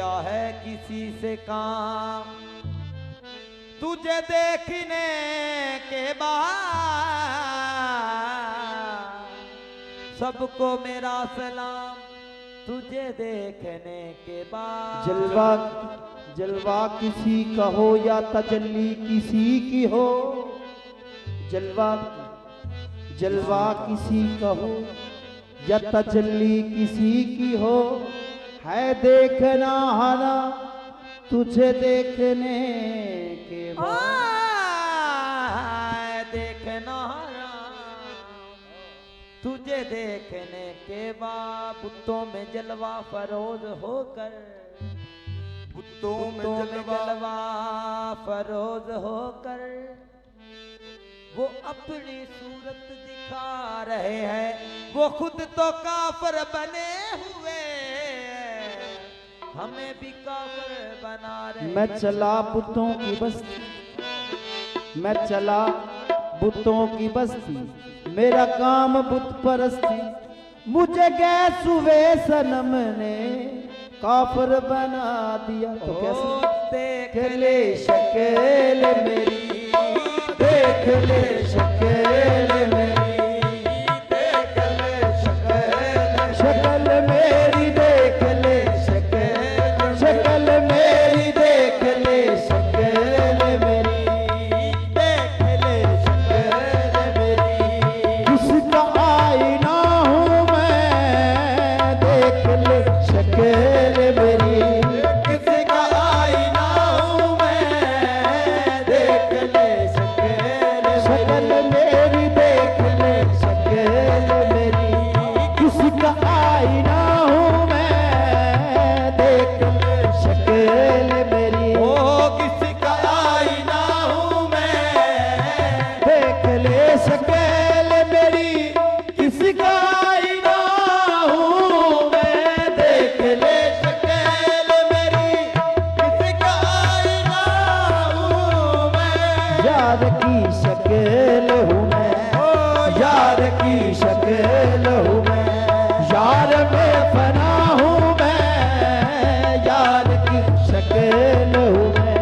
क्या है किसी से काम, तुझे देखने के बाद सबको मेरा सलाम, तुझे देखने के बाद। जलवा जलवा किसी का हो या तजल्ली किसी की हो, जलवा जलवा किसी का हो या तजल्ली किसी की हो, है देखना हारा तुझे देखने के बाद। देखना हारा तुझे देखने के बाद, बुतों में जलवा फरोज होकर, बुतों में जलवा फरोज होकर वो अपनी सूरत दिखा रहे हैं, वो खुद तो काफिर बने हुए हमें भी काफिर बना रहे। मैं चला बुतों की बस्ती, मैं चला बुतों की बस्ती, मेरा काम बुत परस्ती, मुझे गैस हुए सनम ने काफिर बना दिया। तो कैसे? देख ले शक्ल मेरी, देख ले शक्ल मेरी, देख ले शक्ल मेरी, देख ले शक्ल मेरी, देख ले शक्ल मेरी, देख ले शक्ल मेरी। किसका आईना हूँ मैं, देख ले शक्ल मेरी, किसका आईना हूँ मैं, देख ले शक्ल मेरी, देख ले शक्ल मेरी, किसका आईना हूँ मैं, देख ले शक्ल मेरी, ओ किसका आईना हूँ मैं, देख ले शक्ल मेरी, किसका आईना हूँ मैं, देख ले शक्ल मेरी, किसका आईना हूँ मैं। यार की शक्ल हूँ मैं, यार की शक्ल हूँ मैं, यार में फना हूँ मैं, यार की शक्ल हूँ मैं,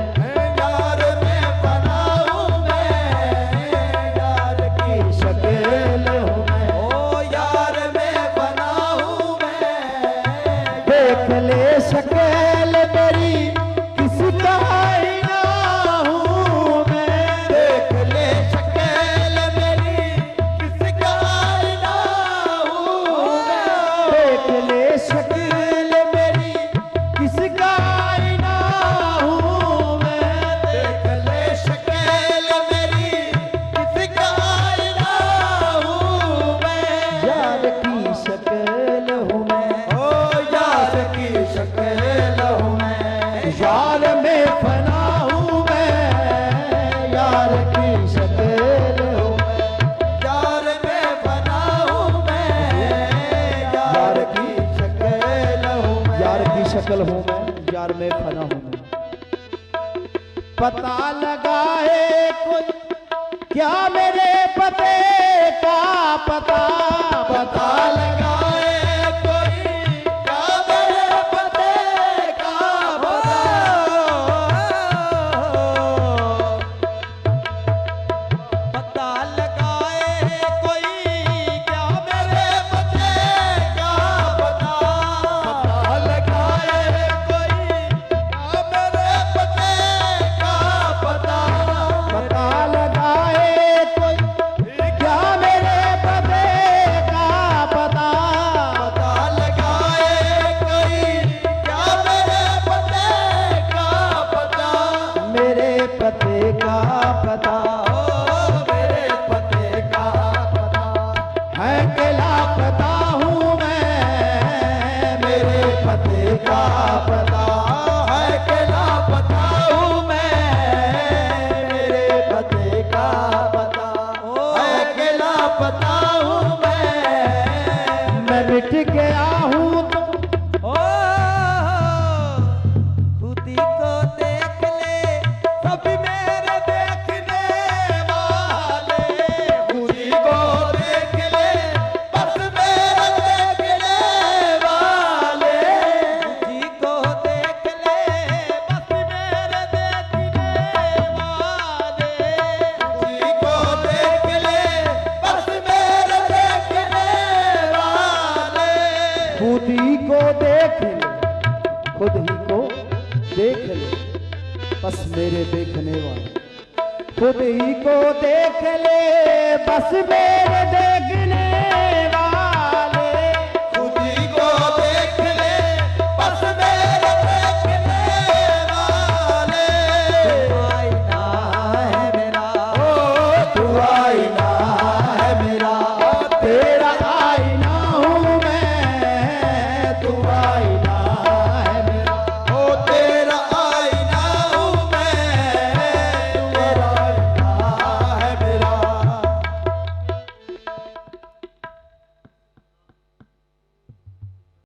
यार मैं बना हूँ मैं, यार की शक्ल हूँ मैं, ओ यार मैं बना हूँ मैं। देख ले शक्ल मेरी, किसका आईना हूँ मैं, देख ले शक्ल मेरी, किसका आईना हूँ मैं। देख ले शक्ल मेरी, किसका आईना हूँ मैं, देख ले शक्ल मेरी, किसका आईना हूँ मैं। यार की शक्ल हूँ मैं, ओ यार की शक्ल हूँ मैं, यार में फना हूँ मैं, यार की शक्ल हूँ मैं, यार मैं बना हूँ मैं, यार की शक्ल हूँ मैं। यार की शक्ल हूँ मैं, यार में फना हूँ मैं। पता लगाए कोई क्या मेरे पते का, पता पता लगाए कोई क्या मेरे पते का पता। पता लगाए कोई क्या मेरे पते का पता। पता लगाए कोई क्या मेरे पते का पता। पता लगाए कोई क्या मेरे पते का पता, खुद ही को देख ले, खुद ही को देख ले, बस मेरे देखने वाले, खुद ही को देख ले, बस मेरे देखने